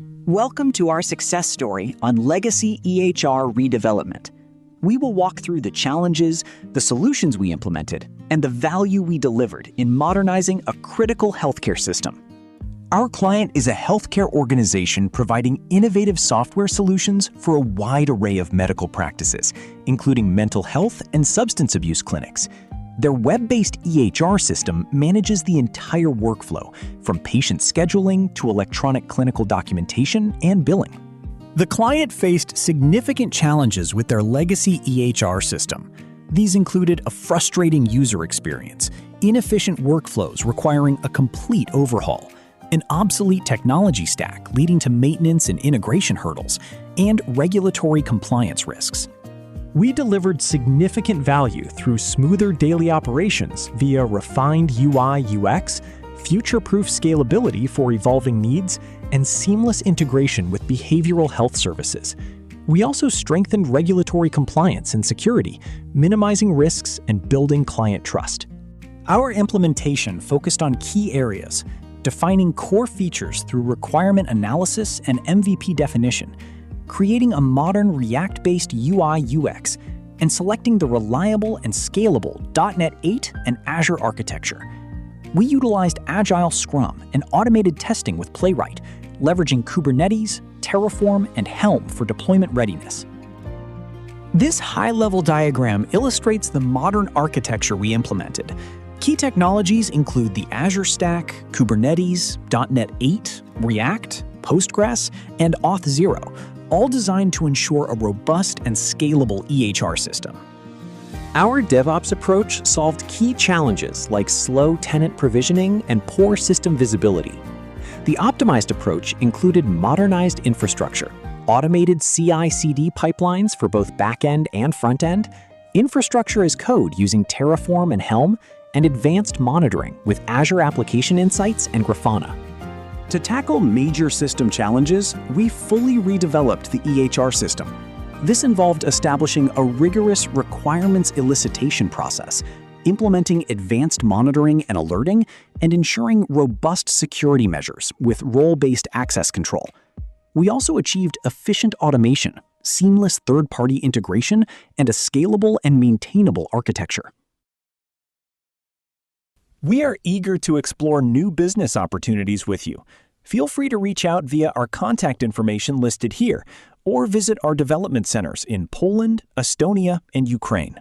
Welcome to our success story on legacy EHR redevelopment. We will walk through the challenges, the solutions we implemented, and the value we delivered in modernizing a critical healthcare system. Our client is a healthcare organization providing innovative software solutions for a wide array of medical practices, including mental health and substance abuse clinics. Their web-based EHR system manages the entire workflow, from patient scheduling to electronic clinical documentation and billing. The client faced significant challenges with their legacy EHR system. These included a frustrating user experience, inefficient workflows requiring a complete overhaul, an obsolete technology stack leading to maintenance and integration hurdles, and regulatory compliance risks. We delivered significant value through smoother daily operations via refined UI/UX, future-proof scalability for evolving needs, and seamless integration with behavioral health services. We also strengthened regulatory compliance and security, minimizing risks and building client trust. Our implementation focused on key areas, defining core features through requirement analysis and MVP definition, creating a modern React-based UI/UX, and selecting the reliable and scalable .NET 8 and Azure architecture. We utilized Agile Scrum and automated testing with Playwright, leveraging Kubernetes, Terraform, and Helm for deployment readiness. This high-level diagram illustrates the modern architecture we implemented. Key technologies include the Azure Stack, Kubernetes, .NET 8, React, Postgres, and Auth0, all designed to ensure a robust and scalable EHR system. Our DevOps approach solved key challenges like slow tenant provisioning and poor system visibility. The optimized approach included modernized infrastructure, automated CI/CD pipelines for both back-end and front-end, infrastructure as code using Terraform and Helm, and advanced monitoring with Azure Application Insights and Grafana. To tackle major system challenges, we fully redeveloped the EHR system. This involved establishing a rigorous requirements elicitation process, implementing advanced monitoring and alerting, and ensuring robust security measures with role-based access control. We also achieved efficient automation, seamless third-party integration, and a scalable and maintainable architecture. We are eager to explore new business opportunities with you. Feel free to reach out via our contact information listed here, or visit our development centers in Poland, Estonia, and Ukraine.